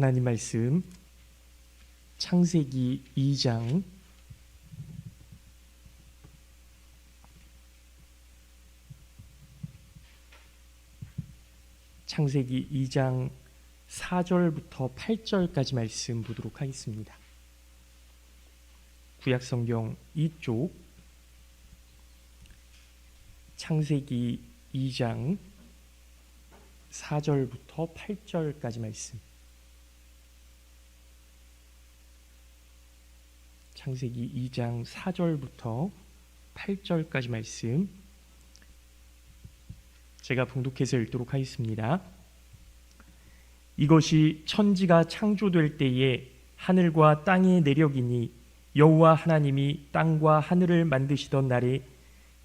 하나님 말씀 창세기 2장 4절부터 8절까지 말씀 보도록 하겠습니다. 구약성경 2쪽 창세기 2장 4절부터 8절까지 말씀. 창세기 2장 4절부터 8절까지 말씀 제가 봉독해서 읽도록 하겠습니다. 이것이 천지가 창조될 때에 하늘과 땅의 내력이니 여호와 하나님이 땅과 하늘을 만드시던 날에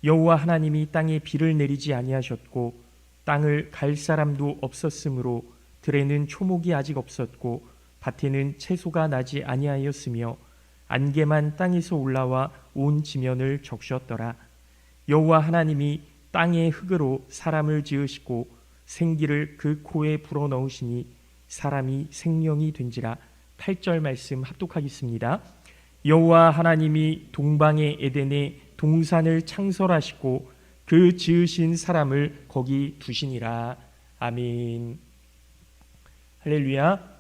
여호와 하나님이 땅에 비를 내리지 아니하셨고 땅을 갈 사람도 없었으므로 들에는 초목이 아직 없었고 밭에는 채소가 나지 아니하였으며 안개만 땅에서 올라와 온 지면을 적셨더라. 여호와 하나님이 땅의 흙으로 사람을 지으시고 생기를 그 코에 불어넣으시니 사람이 생명이 된지라. 8절 말씀 합독하겠습니다. 여호와 하나님이 동방의 에덴에 동산을 창설하시고 그 지으신 사람을 거기 두시니라. 아멘. 할렐루야.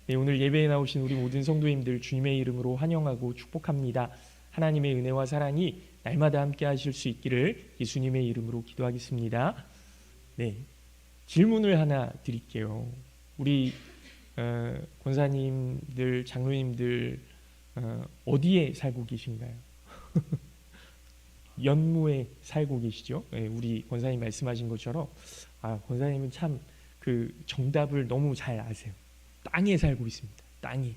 네, 오늘 예배에 나오신 우리 모든 성도님들 주님의 이름으로 환영하고 축복합니다. 하나님의 은혜와 사랑이 날마다 함께 하실 수 있기를 예수님의 이름으로 기도하겠습니다. 네, 질문을 하나 드릴게요. 우리 권사님들, 장로님들 어디에 살고 계신가요? 연무에 살고 계시죠? 네, 우리 권사님 말씀하신 것처럼 권사님은 참 그 정답을 너무 잘 아세요. 땅에 살고 있습니다. 땅에.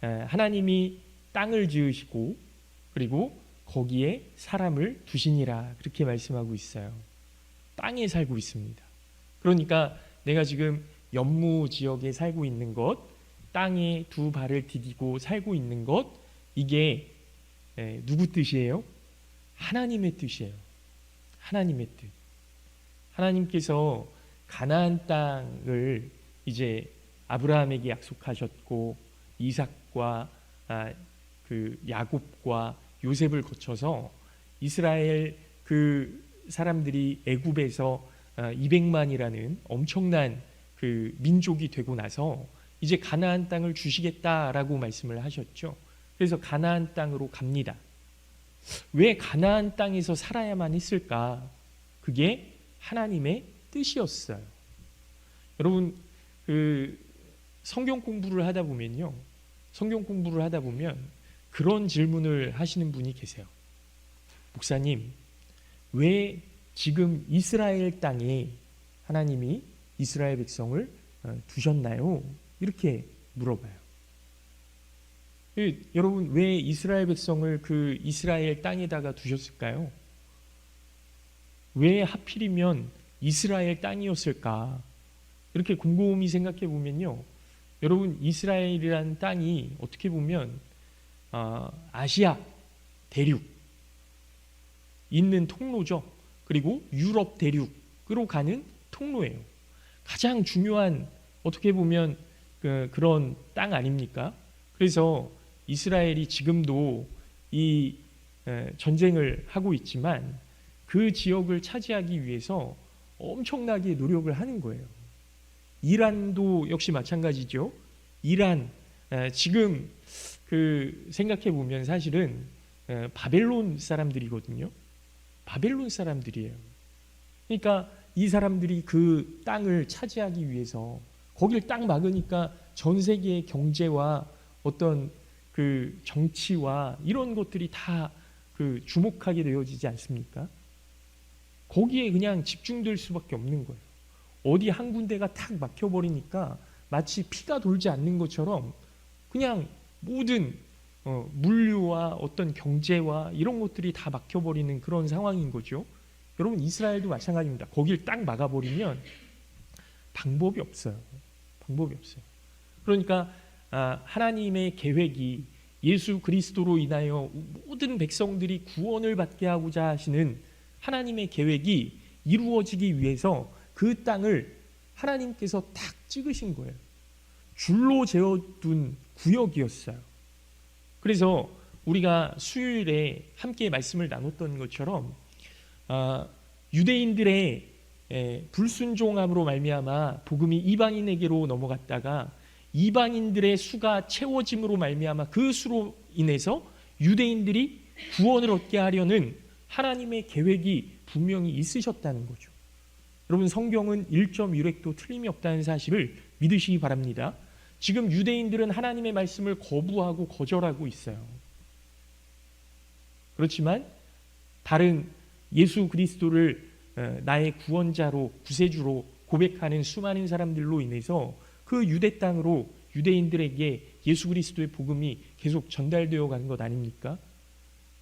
하나님이 땅을 지으시고 그리고 거기에 사람을 두시니라 그렇게 말씀하고 있어요. 땅에 살고 있습니다. 그러니까 내가 지금 연무 지역에 살고 있는 것, 땅에 두 발을 디디고 살고 있는 것, 이게 누구 뜻이에요? 하나님의 뜻이에요. 하나님의 뜻. 하나님께서 가나안 땅을 이제 아브라함에게 약속하셨고 이삭과 그 야곱과 요셉을 거쳐서 이스라엘 그 사람들이 애굽에서 200만이라는 엄청난 그 민족이 되고 나서 이제 가나안 땅을 주시겠다라고 말씀을 하셨죠. 그래서 가나안 땅으로 갑니다. 왜 가나안 땅에서 살아야만 했을까? 그게 하나님의 뜻이었어요. 여러분 그 성경 공부를 하다 보면요. 성경 공부를 하다 보면 그런 질문을 하시는 분이 계세요. 목사님, 왜 지금 이스라엘 땅에 하나님이 이스라엘 백성을 두셨나요? 이렇게 물어봐요. 여러분, 왜 이스라엘 백성을 그 이스라엘 땅에다가 두셨을까요? 왜 하필이면 이스라엘 땅이었을까? 이렇게 곰곰이 생각해 보면요. 여러분, 이스라엘이라는 땅이 어떻게 보면 아시아 대륙 있는 통로죠. 그리고 유럽 대륙으로 가는 통로예요. 가장 중요한 어떻게 보면 그런 땅 아닙니까? 그래서 이스라엘이 지금도 이 전쟁을 하고 있지만 그 지역을 차지하기 위해서 엄청나게 노력을 하는 거예요. 이란도 역시 마찬가지죠. 이란 지금 그 생각해 보면 사실은 바벨론 사람들이거든요. 바벨론 사람들이에요. 그러니까 이 사람들이 그 땅을 차지하기 위해서 거기를 딱 막으니까 전 세계의 경제와 어떤 그 정치와 이런 것들이 다 그 주목하게 되어지지 않습니까? 거기에 그냥 집중될 수밖에 없는 거예요. 어디 한 군데가 탁 막혀버리니까 마치 피가 돌지 않는 것처럼 그냥 모든 물류와 어떤 경제와 이런 것들이 다 막혀버리는 그런 상황인 거죠. 여러분, 이스라엘도 마찬가지입니다. 거길 딱 막아버리면 방법이 없어요. 방법이 없어요. 그러니까 하나님의 계획이 예수 그리스도로 인하여 모든 백성들이 구원을 받게 하고자 하시는 하나님의 계획이 이루어지기 위해서 그 땅을 하나님께서 탁 찍으신 거예요. 줄로 재어둔 구역이었어요. 그래서 우리가 수요일에 함께 말씀을 나눴던 것처럼 유대인들의 불순종함으로 말미암아 복음이 이방인에게로 넘어갔다가 이방인들의 수가 채워짐으로 말미암아 그 수로 인해서 유대인들이 구원을 얻게 하려는 하나님의 계획이 분명히 있으셨다는 거죠. 여러분, 성경은 1.1획도 틀림이 없다는 사실을 믿으시기 바랍니다. 지금 유대인들은 하나님의 말씀을 거부하고 거절하고 있어요. 그렇지만 다른 예수 그리스도를 나의 구원자로, 구세주로 고백하는 수많은 사람들로 인해서 그 유대 땅으로 유대인들에게 예수 그리스도의 복음이 계속 전달되어 가는 것 아닙니까?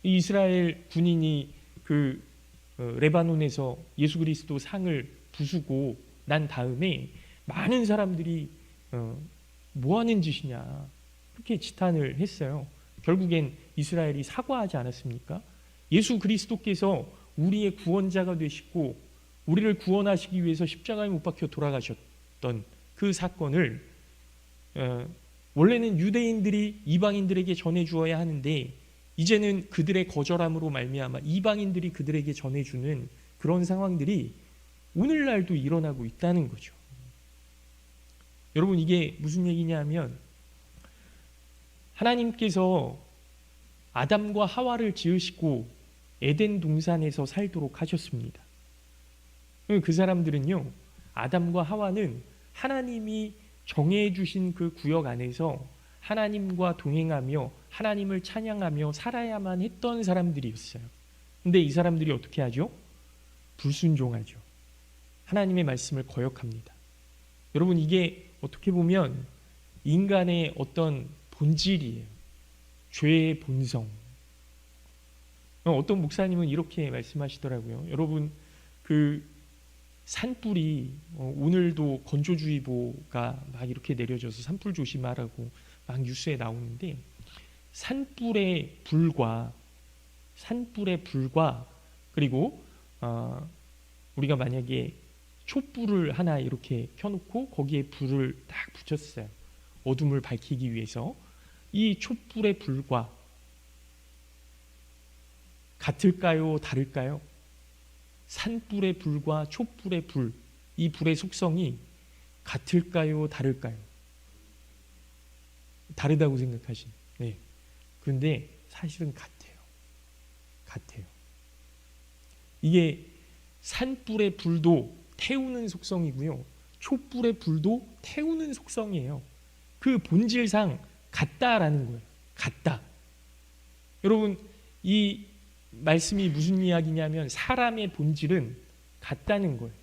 이스라엘 군인이 그 레바논에서 예수 그리스도 상을 부수고 난 다음에 많은 사람들이 뭐 하는 짓이냐 그렇게 지탄을 했어요. 결국엔 이스라엘이 사과하지 않았습니까? 예수 그리스도께서 우리의 구원자가 되시고 우리를 구원하시기 위해서 십자가에 못 박혀 돌아가셨던 그 사건을 원래는 유대인들이 이방인들에게 전해주어야 하는데 이제는 그들의 거절함으로 말미암아 이방인들이 그들에게 전해주는 그런 상황들이 오늘날도 일어나고 있다는 거죠. 여러분, 이게 무슨 얘기냐면 하나님께서 아담과 하와를 지으시고 에덴 동산에서 살도록 하셨습니다. 그 사람들은요, 아담과 하와는 하나님이 정해주신 그 구역 안에서 하나님과 동행하며 하나님을 찬양하며 살아야만 했던 사람들이었어요. 근데 이 사람들이 어떻게 하죠? 불순종하죠. 하나님의 말씀을 거역합니다. 여러분, 이게 어떻게 보면 인간의 어떤 본질이에요. 죄의 본성. 어떤 목사님은 이렇게 말씀하시더라고요. 여러분, 그 산불이 오늘도 건조주의보가 막 이렇게 내려져서 산불 조심하라고 막 뉴스에 나오는데 산불의 불과 그리고 우리가 만약에 촛불을 하나 이렇게 켜놓고 거기에 불을 딱 붙였어요. 어둠을 밝히기 위해서. 이 촛불의 불과 같을까요? 다를까요? 산불의 불과 촛불의 불, 이 불의 속성이 같을까요? 다를까요? 다르다고 생각하시는. 네. 그런데 사실은 같아요. 이게 산불의 불도 태우는 속성이고요. 촛불의 불도 태우는 속성이에요. 그 본질상 같다라는 거예요. 같다. 여러분, 이 말씀이 무슨 이야기냐면 사람의 본질은 같다는 거예요.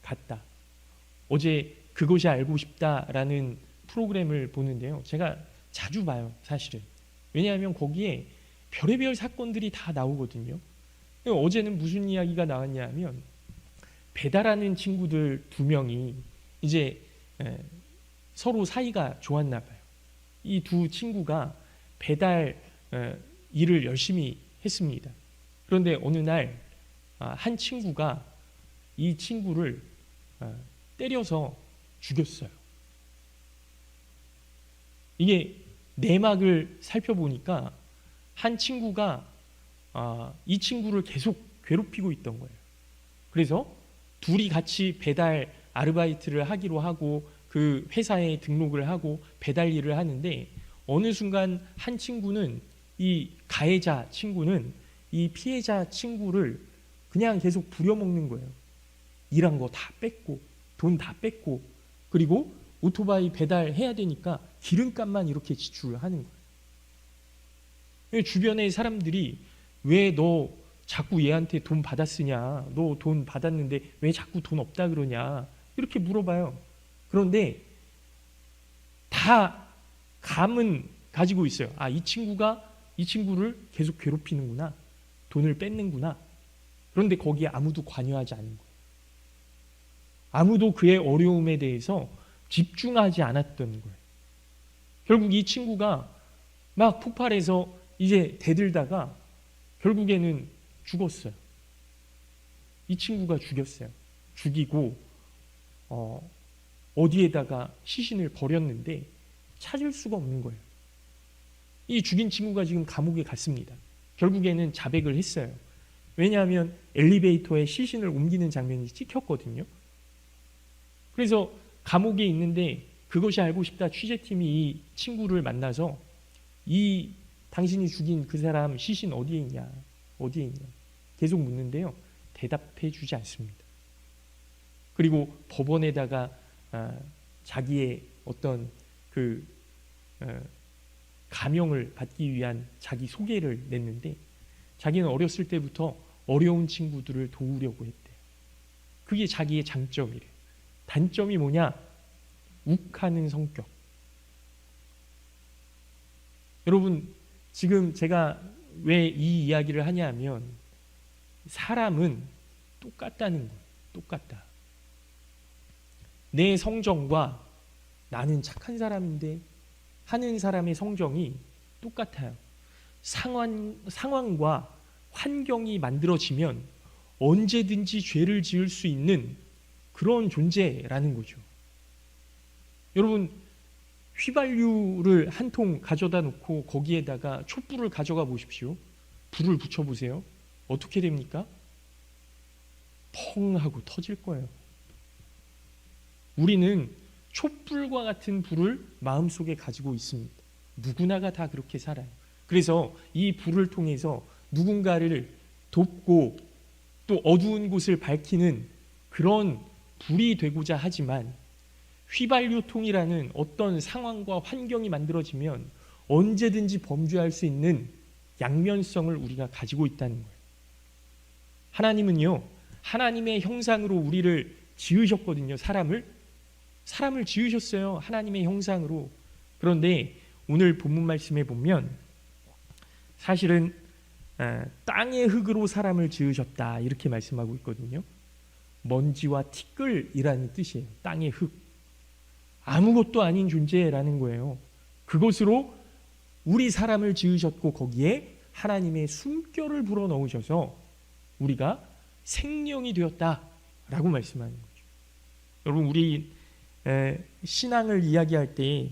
같다. 어제 그것이 알고 싶다라는 프로그램을 보는데요. 제가 자주 봐요, 사실은. 왜냐하면 거기에 별의별 사건들이 다 나오거든요. 어제는 무슨 이야기가 나왔냐면 배달하는 친구들 2명이 이제 서로 사이가 좋았나 봐요. 이 두 친구가 배달 일을 열심히 했습니다. 그런데 어느 날 한 친구가 이 친구를 때려서 죽였어요. 이게 내막을 살펴보니까 한 친구가 이 친구를 계속 괴롭히고 있던 거예요. 그래서 둘이 같이 배달 아르바이트를 하기로 하고 그 회사에 등록을 하고 배달 일을 하는데 어느 순간 한 친구는 이 가해자 친구는 이 피해자 친구를 그냥 계속 부려먹는 거예요. 일한 거 다 뺏고 돈 다 뺏고 그리고 오토바이 배달해야 되니까 기름값만 이렇게 지출을 하는 거예요. 주변의 사람들이 왜 너 자꾸 얘한테 돈 받았으냐, 너 돈 받았는데 왜 자꾸 돈 없다 그러냐 이렇게 물어봐요. 그런데 다 감은 가지고 있어요. 이 친구가 이 친구를 계속 괴롭히는구나, 돈을 뺏는구나. 그런데 거기에 아무도 관여하지 않는 거예요. 아무도 그의 어려움에 대해서 집중하지 않았던 거예요. 결국 이 친구가 막 폭발해서 이제 대들다가 결국에는 죽었어요. 이 친구가 죽였어요. 죽이고 어디에다가 시신을 버렸는데 찾을 수가 없는 거예요. 이 죽인 친구가 지금 감옥에 갔습니다. 결국에는 자백을 했어요. 왜냐하면 엘리베이터에 시신을 옮기는 장면이 찍혔거든요. 그래서 감옥에 있는데 그것이 알고 싶다 취재팀이 이 친구를 만나서 이 당신이 죽인 그 사람 시신 어디에 있냐 계속 묻는데요. 대답해 주지 않습니다. 그리고 법원에다가 자기의 어떤 그 감형을 받기 위한 자기 소개를 냈는데 자기는 어렸을 때부터 어려운 친구들을 도우려고 했대요. 그게 자기의 장점이래요. 단점이 뭐냐? 욱하는 성격. 여러분, 지금 제가 왜 이 이야기를 하냐면 사람은 똑같다는 거예요. 똑같다. 내 성정과 나는 착한 사람인데 하는 사람의 성정이 똑같아요. 상황과 환경이 만들어지면 언제든지 죄를 지을 수 있는 그런 존재라는 거죠. 여러분, 휘발유를 한 통 가져다 놓고 거기에다가 촛불을 가져가 보십시오. 불을 붙여보세요. 어떻게 됩니까? 펑 하고 터질 거예요. 우리는 촛불과 같은 불을 마음속에 가지고 있습니다. 누구나가 다 그렇게 살아요. 그래서 이 불을 통해서 누군가를 돕고 또 어두운 곳을 밝히는 그런 불이 되고자 하지만 휘발유통이라는 어떤 상황과 환경이 만들어지면 언제든지 범죄할 수 있는 양면성을 우리가 가지고 있다는 거예요. 하나님은요, 하나님의 형상으로 우리를 지으셨거든요. 사람을 지으셨어요. 하나님의 형상으로. 그런데 오늘 본문 말씀에 보면 사실은 땅의 흙으로 사람을 지으셨다 이렇게 말씀하고 있거든요. 먼지와 티끌이라는 뜻이에요. 땅의 흙. 아무것도 아닌 존재라는 거예요. 그것으로 우리 사람을 지으셨고 거기에 하나님의 숨결을 불어넣으셔서 우리가 생명이 되었다라고 말씀하는 거죠. 여러분, 우리 신앙을 이야기할 때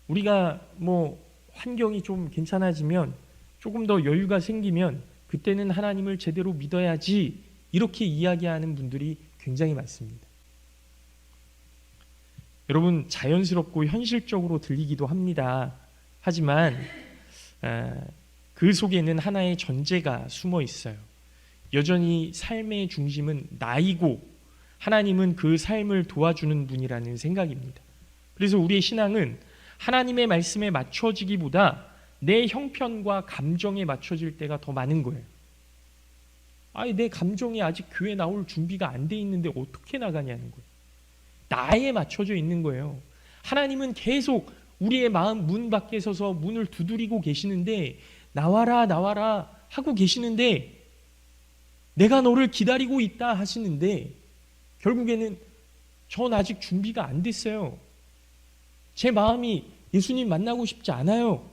우리가 뭐 환경이 좀 괜찮아지면 조금 더 여유가 생기면 그때는 하나님을 제대로 믿어야지 이렇게 이야기하는 분들이 굉장히 많습니다. 여러분, 자연스럽고 현실적으로 들리기도 합니다. 하지만 그 속에는 하나의 전제가 숨어 있어요. 여전히 삶의 중심은 나이고 하나님은 그 삶을 도와주는 분이라는 생각입니다. 그래서 우리의 신앙은 하나님의 말씀에 맞춰지기보다 내 형편과 감정에 맞춰질 때가 더 많은 거예요. 내 감정이 아직 교회 나올 준비가 안 돼 있는데 어떻게 나가냐는 거예요. 나에 맞춰져 있는 거예요. 하나님은 계속 우리의 마음 문 밖에 서서 문을 두드리고 계시는데 나와라 나와라 하고 계시는데 내가 너를 기다리고 있다 하시는데 결국에는 전 아직 준비가 안 됐어요. 제 마음이 예수님 만나고 싶지 않아요.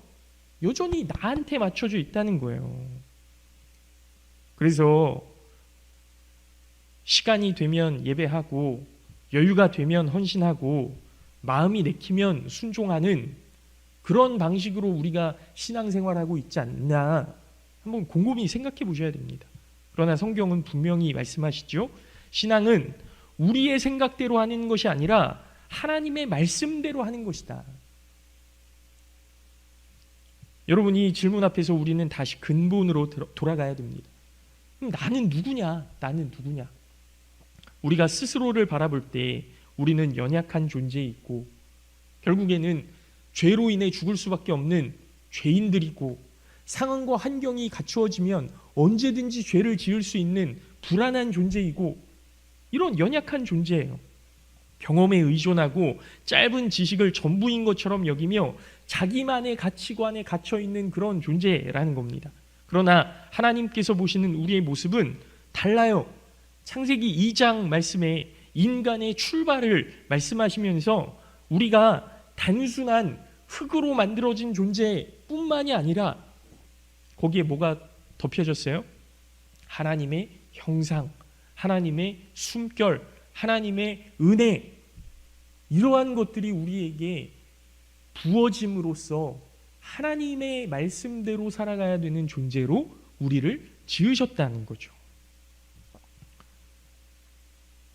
여전히 나한테 맞춰져 있다는 거예요. 그래서 시간이 되면 예배하고 여유가 되면 헌신하고 마음이 내키면 순종하는 그런 방식으로 우리가 신앙생활하고 있지 않나 한번 곰곰이 생각해 보셔야 됩니다. 그러나 성경은 분명히 말씀하시죠. 신앙은 우리의 생각대로 하는 것이 아니라 하나님의 말씀대로 하는 것이다. 여러분, 이 질문 앞에서 우리는 다시 근본으로 돌아가야 됩니다. 그럼 나는 누구냐? 우리가 스스로를 바라볼 때 우리는 연약한 존재이고 결국에는 죄로 인해 죽을 수밖에 없는 죄인들이고 상황과 환경이 갖추어지면 언제든지 죄를 지을 수 있는 불안한 존재이고 이런 연약한 존재예요. 경험에 의존하고 짧은 지식을 전부인 것처럼 여기며 자기만의 가치관에 갇혀있는 그런 존재라는 겁니다. 그러나 하나님께서 보시는 우리의 모습은 달라요. 창세기 2장 말씀에 인간의 출발을 말씀하시면서 우리가 단순한 흙으로 만들어진 존재뿐만이 아니라 거기에 뭐가 덮여졌어요? 하나님의 형상, 하나님의 숨결, 하나님의 은혜, 이러한 것들이 우리에게 부어짐으로써 하나님의 말씀대로 살아가야 되는 존재로 우리를 지으셨다는 거죠.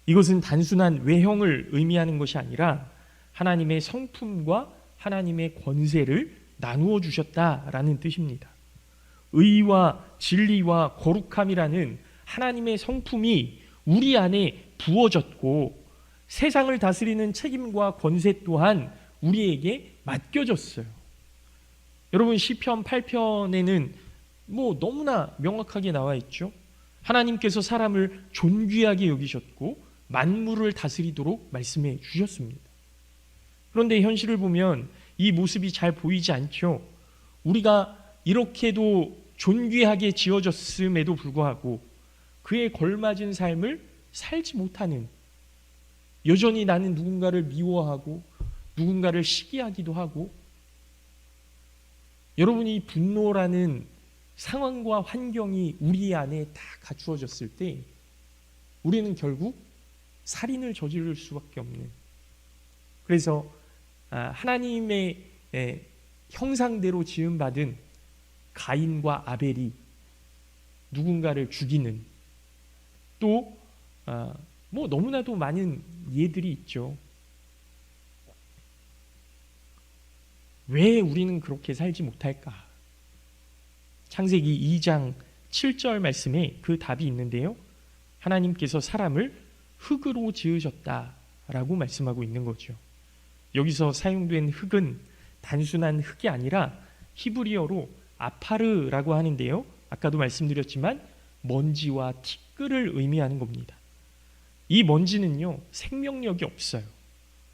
이것은 단순한 외형을 의미하는 것이 아니라 하나님의 성품과 하나님의 권세를 나누어 주셨다라는 뜻입니다. 의와 진리와 거룩함이라는 하나님의 성품이 우리 안에 부어졌고 세상을 다스리는 책임과 권세 또한 우리에게 맡겨졌어요. 여러분, 시편 8편에는 너무나 명확하게 나와 있죠. 하나님께서 사람을 존귀하게 여기셨고 만물을 다스리도록 말씀해 주셨습니다. 그런데 현실을 보면 이 모습이 잘 보이지 않죠. 우리가 이렇게도 존귀하게 지어졌음에도 불구하고 그에 걸맞은 삶을 살지 못하는, 여전히 나는 누군가를 미워하고 누군가를 시기하기도 하고, 여러분이 분노라는 상황과 환경이 우리 안에 다 갖추어졌을 때 우리는 결국 살인을 저지를 수밖에 없는, 그래서 하나님의 형상대로 지음받은 가인과 아벨이 누군가를 죽이는, 또 너무나도 많은 예들이 있죠. 왜 우리는 그렇게 살지 못할까? 창세기 2장 7절 말씀에 그 답이 있는데요. 하나님께서 사람을 흙으로 지으셨다라고 말씀하고 있는 거죠. 여기서 사용된 흙은 단순한 흙이 아니라 히브리어로 아파르라고 하는데요. 아까도 말씀드렸지만 먼지와 티끌을 의미하는 겁니다. 이 먼지는요, 생명력이 없어요.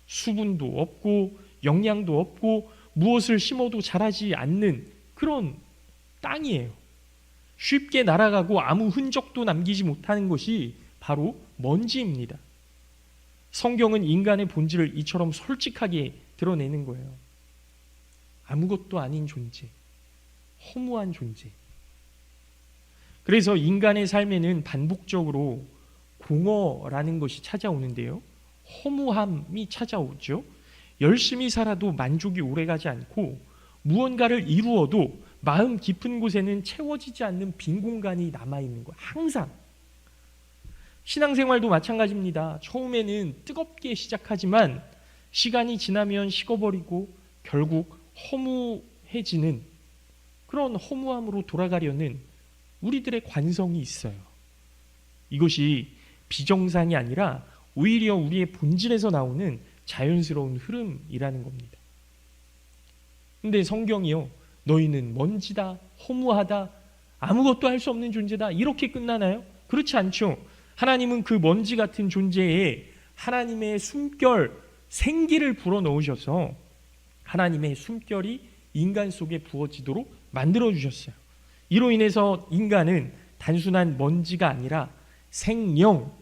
수분도 없고 영양도 없고 무엇을 심어도 자라지 않는 그런 땅이에요. 쉽게 날아가고 아무 흔적도 남기지 못하는 것이 바로 먼지입니다. 성경은 인간의 본질을 이처럼 솔직하게 드러내는 거예요. 아무것도 아닌 존재, 허무한 존재. 그래서 인간의 삶에는 반복적으로 공허라는 것이 찾아오는데요. 허무함이 찾아오죠. 열심히 살아도 만족이 오래가지 않고 무언가를 이루어도 마음 깊은 곳에는 채워지지 않는 빈 공간이 남아있는 거예요. 항상. 신앙생활도 마찬가지입니다. 처음에는 뜨겁게 시작하지만 시간이 지나면 식어버리고 결국 허무해지는, 그런 허무함으로 돌아가려는 우리들의 관성이 있어요. 이것이 비정상이 아니라 오히려 우리의 본질에서 나오는 자연스러운 흐름이라는 겁니다. 근데 성경이요, 너희는 먼지다, 허무하다, 아무것도 할 수 없는 존재다, 이렇게 끝나나요? 그렇지 않죠. 하나님은 그 먼지 같은 존재에 하나님의 숨결, 생기를 불어넣으셔서 하나님의 숨결이 인간 속에 부어지도록 만들어주셨어요. 이로 인해서 인간은 단순한 먼지가 아니라 생명,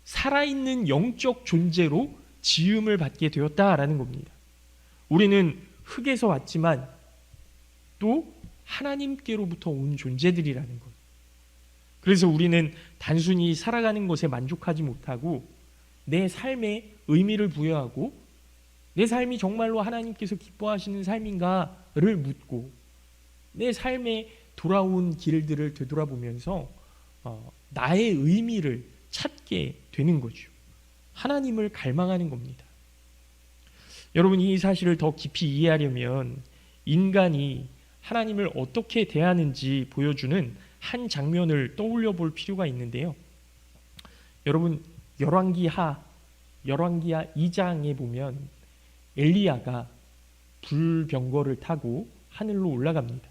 살아있는 영적 존재로 지음을 받게 되었다라는 겁니다. 우리는 흙에서 왔지만 또 하나님께로부터 온 존재들이라는 것. 그래서 우리는 단순히 살아가는 것에 만족하지 못하고 내 삶에 의미를 부여하고 내 삶이 정말로 하나님께서 기뻐하시는 삶인가를 묻고 내 삶에 돌아온 길들을 되돌아보면서 나의 의미를 찾게 되는 거죠. 하나님을 갈망하는 겁니다. 여러분, 이 사실을 더 깊이 이해하려면 인간이 하나님을 어떻게 대하는지 보여주는 한 장면을 떠올려 볼 필요가 있는데요. 여러분, 열왕기하 2장에 보면 엘리야가 불병거를 타고 하늘로 올라갑니다.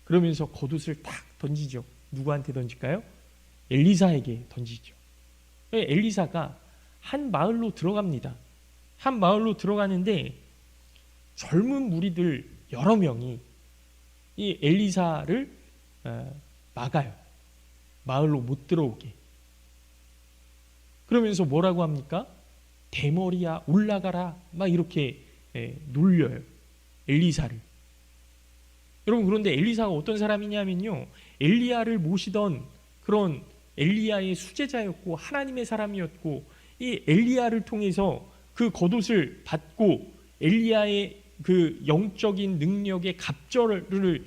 그러면서 겉옷을 탁 던지죠. 누구한테 던질까요? 엘리사에게 던지죠. 엘리사가 한 마을로 들어갑니다. 한 마을로 들어가는데 젊은 무리들 여러 명이 이 엘리사를 막아요. 마을로 못 들어오게. 그러면서 뭐라고 합니까? 대머리야, 올라가라, 막 이렇게 놀려요. 엘리사를. 여러분, 그런데 엘리사가 어떤 사람이냐면요, 엘리야를 모시던 그런 엘리야의 수제자였고 하나님의 사람이었고, 이 엘리야를 통해서 그 겉옷을 받고 엘리야의 그 영적인 능력의 갑절을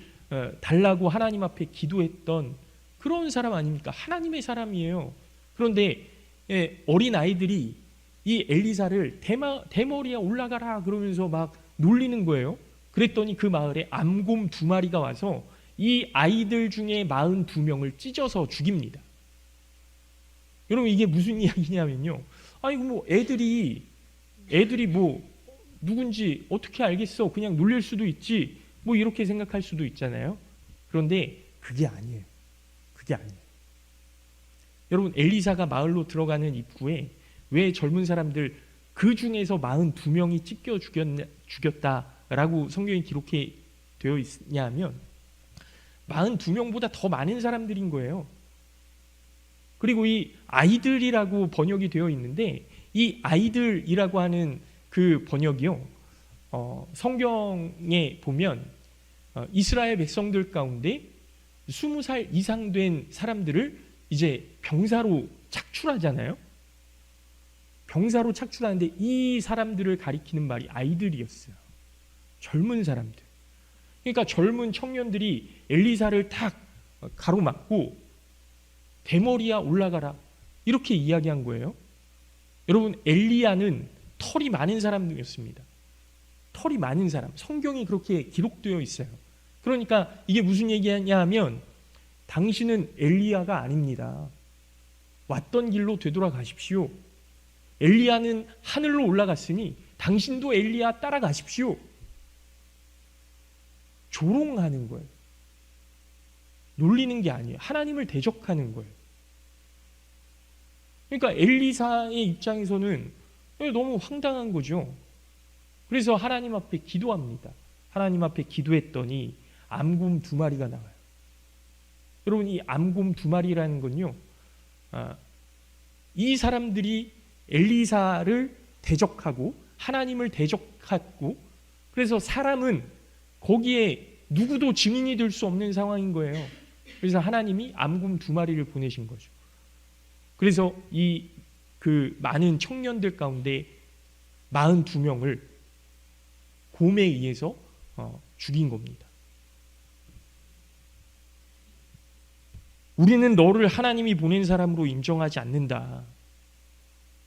달라고 하나님 앞에 기도했던 그런 사람 아닙니까? 하나님의 사람이에요. 그런데 어린 아이들이 이 엘리사를 대머리에 올라가라 그러면서 막 놀리는 거예요. 그랬더니 그 마을에 암곰 2마리가 와서 이 아이들 중에 42명을 찢어서 죽입니다. 여러분 이게 무슨 이야기냐면요. 아이고 뭐 애들이 뭐 누군지 어떻게 알겠어? 그냥 놀릴 수도 있지. 뭐 이렇게 생각할 수도 있잖아요. 그런데 그게 아니에요. 그게 아니에요. 여러분 엘리사가 마을로 들어가는 입구에 왜 젊은 사람들 그 중에서 42명이 찢겨 죽였다라고 성경에 기록해 되어 있냐면 42명보다 더 많은 사람들인 거예요. 그리고 이 아이들이라고 번역이 되어 있는데 이 아이들이라고 하는 그 번역이요. 성경에 보면 이스라엘 백성들 가운데 20살 이상 된 사람들을 이제 병사로 착출하잖아요. 병사로 착출하는데 이 사람들을 가리키는 말이 아이들이었어요. 젊은 사람들. 그러니까 젊은 청년들이 엘리사를 탁 가로막고 대머리야 올라가라 이렇게 이야기한 거예요. 여러분 엘리야는 털이 많은 사람이었습니다. 털이 많은 사람. 성경이 그렇게 기록되어 있어요. 그러니까 이게 무슨 얘기냐 하면 당신은 엘리야가 아닙니다. 왔던 길로 되돌아가십시오. 엘리야는 하늘로 올라갔으니 당신도 엘리야 따라가십시오. 조롱하는 거예요. 놀리는 게 아니에요. 하나님을 대적하는 거예요. 그러니까 엘리사의 입장에서는 너무 황당한 거죠. 그래서 하나님 앞에 기도합니다. 하나님 앞에 기도했더니 암곰 2마리가 나와요. 여러분 이 암곰 2마리라는 건요. 이 사람들이 엘리사를 대적하고 하나님을 대적하고 그래서 사람은 거기에 누구도 증인이 될 수 없는 상황인 거예요. 그래서 하나님이 암곰 2마리를 보내신 거죠. 그래서 그 많은 청년들 가운데 42명을 곰에 의해서 죽인 겁니다. 우리는 너를 하나님이 보낸 사람으로 인정하지 않는다.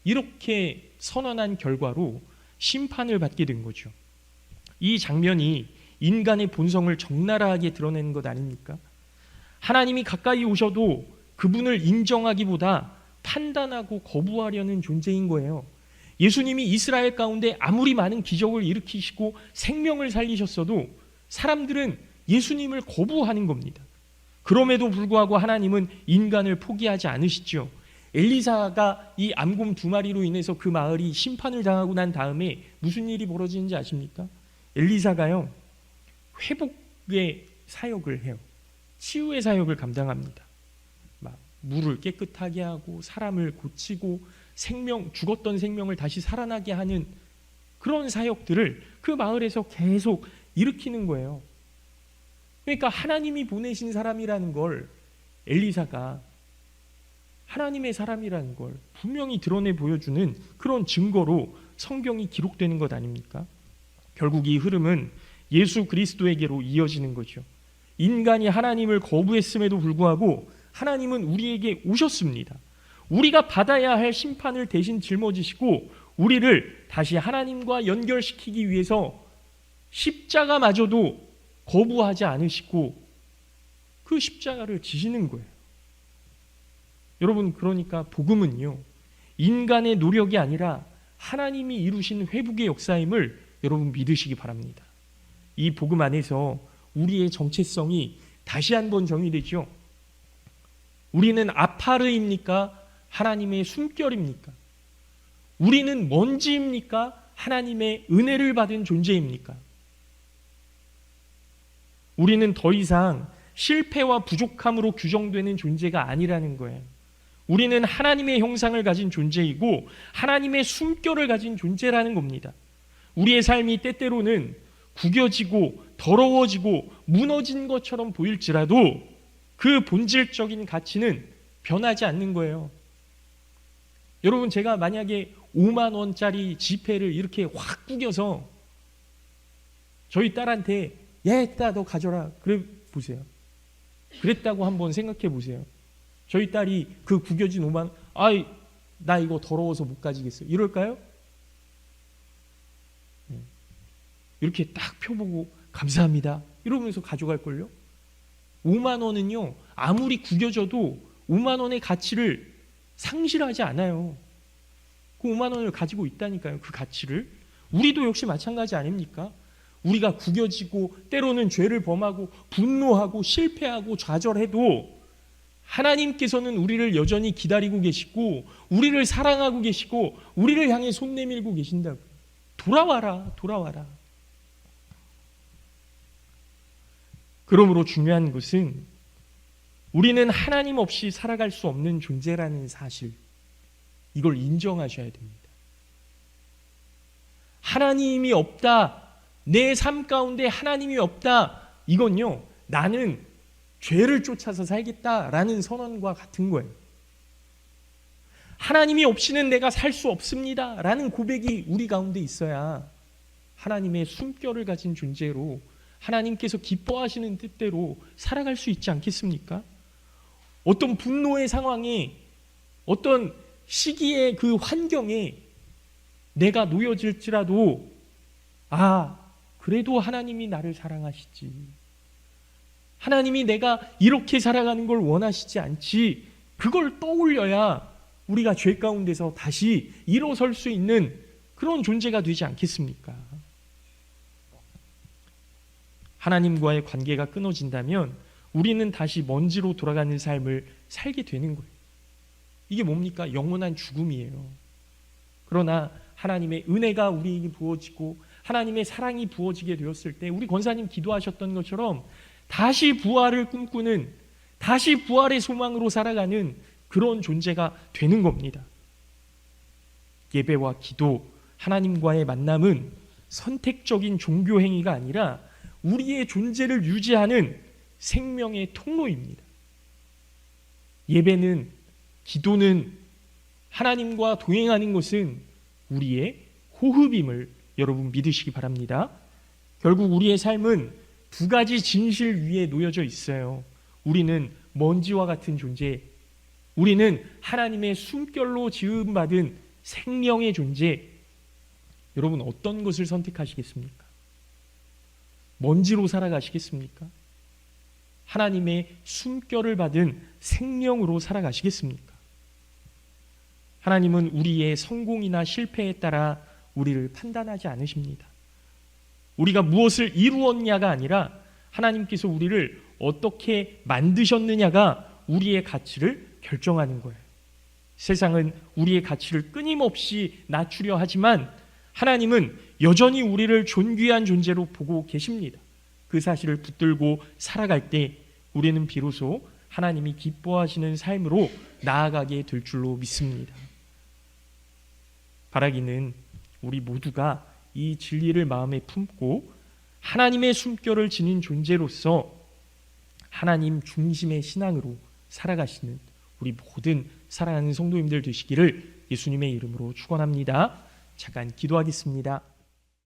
이렇게 선언한 결과로 심판을 받게 된 거죠. 이 장면이 인간의 본성을 적나라하게 드러내는 것 아닙니까? 하나님이 가까이 오셔도 그분을 인정하기보다 판단하고 거부하려는 존재인 거예요. 예수님이 이스라엘 가운데 아무리 많은 기적을 일으키시고 생명을 살리셨어도 사람들은 예수님을 거부하는 겁니다. 그럼에도 불구하고 하나님은 인간을 포기하지 않으시죠. 엘리사가 이 암곰 2마리로 인해서 그 마을이 심판을 당하고 난 다음에 무슨 일이 벌어지는지 아십니까? 엘리사가요 회복의 사역을 해요. 치유의 사역을 감당합니다. 막 물을 깨끗하게 하고 사람을 고치고 죽었던 생명을 다시 살아나게 하는 그런 사역들을 그 마을에서 계속 일으키는 거예요. 그러니까 하나님이 보내신 사람이라는 걸 엘리사가 하나님의 사람이라는 걸 분명히 드러내 보여주는 그런 증거로 성경이 기록되는 것 아닙니까? 결국 이 흐름은 예수 그리스도에게로 이어지는 거죠. 인간이 하나님을 거부했음에도 불구하고 하나님은 우리에게 오셨습니다. 우리가 받아야 할 심판을 대신 짊어지시고 우리를 다시 하나님과 연결시키기 위해서 십자가마저도 거부하지 않으시고 그 십자가를 지시는 거예요. 여러분 그러니까 복음은요 인간의 노력이 아니라 하나님이 이루신 회복의 역사임을 여러분 믿으시기 바랍니다. 이 복음 안에서 우리의 정체성이 다시 한번 정의되죠. 우리는 아파르입니까? 하나님의 숨결입니까? 우리는 먼지입니까? 하나님의 은혜를 받은 존재입니까? 우리는 더 이상 실패와 부족함으로 규정되는 존재가 아니라는 거예요. 우리는 하나님의 형상을 가진 존재이고 하나님의 숨결을 가진 존재라는 겁니다. 우리의 삶이 때때로는 구겨지고 더러워지고 무너진 것처럼 보일지라도 그 본질적인 가치는 변하지 않는 거예요. 여러분 제가 만약에 5만 원짜리 지폐를 이렇게 확 구겨서 저희 딸한테 야, 딸 너 가져라. 그래 보세요. 그랬다고 한번 생각해 보세요. 저희 딸이 그 구겨진 5만 원, 아이 나 이거 더러워서 못 가지겠어요. 이럴까요? 이렇게 딱 펴보고 감사합니다. 이러면서 가져갈걸요? 5만 원은요. 아무리 구겨져도 5만 원의 가치를 상실하지 않아요. 그 5만 원을 가지고 있다니까요. 그 가치를. 우리도 역시 마찬가지 아닙니까? 우리가 구겨지고 때로는 죄를 범하고 분노하고 실패하고 좌절해도 하나님께서는 우리를 여전히 기다리고 계시고 우리를 사랑하고 계시고 우리를 향해 손 내밀고 계신다고. 돌아와라, 돌아와라. 그러므로 중요한 것은 우리는 하나님 없이 살아갈 수 없는 존재라는 사실, 이걸 인정하셔야 됩니다. 하나님이 없다, 내 삶 가운데 하나님이 없다, 이건요 나는 죄를 쫓아서 살겠다라는 선언과 같은 거예요. 하나님이 없이는 내가 살 수 없습니다 라는 고백이 우리 가운데 있어야 하나님의 숨결을 가진 존재로 하나님께서 기뻐하시는 뜻대로 살아갈 수 있지 않겠습니까? 어떤 분노의 상황에, 어떤 시기의 그 환경에 내가 놓여질지라도 그래도 하나님이 나를 사랑하시지, 하나님이 내가 이렇게 살아가는 걸 원하시지 않지, 그걸 떠올려야 우리가 죄 가운데서 다시 일어설 수 있는 그런 존재가 되지 않겠습니까? 하나님과의 관계가 끊어진다면 우리는 다시 먼지로 돌아가는 삶을 살게 되는 거예요. 이게 뭡니까? 영원한 죽음이에요. 그러나 하나님의 은혜가 우리에게 부어지고 하나님의 사랑이 부어지게 되었을 때 우리 권사님 기도하셨던 것처럼 다시 부활을 꿈꾸는, 다시 부활의 소망으로 살아가는 그런 존재가 되는 겁니다. 예배와 기도, 하나님과의 만남은 선택적인 종교 행위가 아니라 우리의 존재를 유지하는 생명의 통로입니다. 예배는, 기도는, 하나님과 동행하는 것은 우리의 호흡임을 여러분 믿으시기 바랍니다. 결국 우리의 삶은 두 가지 진실 위에 놓여져 있어요. 우리는 먼지와 같은 존재, 우리는 하나님의 숨결로 지음받은 생명의 존재. 여러분 어떤 것을 선택하시겠습니까? 먼지로 살아가시겠습니까? 하나님의 숨결을 받은 생명으로 살아가시겠습니까? 하나님은 우리의 성공이나 실패에 따라 우리를 판단하지 않으십니다. 우리가 무엇을 이루었냐가 아니라 하나님께서 우리를 어떻게 만드셨느냐가 우리의 가치를 결정하는 거예요. 세상은 우리의 가치를 끊임없이 낮추려 하지만 하나님은 여전히 우리를 존귀한 존재로 보고 계십니다. 그 사실을 붙들고 살아갈 때 우리는 비로소 하나님이 기뻐하시는 삶으로 나아가게 될 줄로 믿습니다. 바라기는 우리 모두가 이 진리를 마음에 품고 하나님의 숨결을 지닌 존재로서 하나님 중심의 신앙으로 살아가시는 우리 모든 사랑하는 성도님들 되시기를 예수님의 이름으로 축원합니다. 잠깐 기도하겠습니다.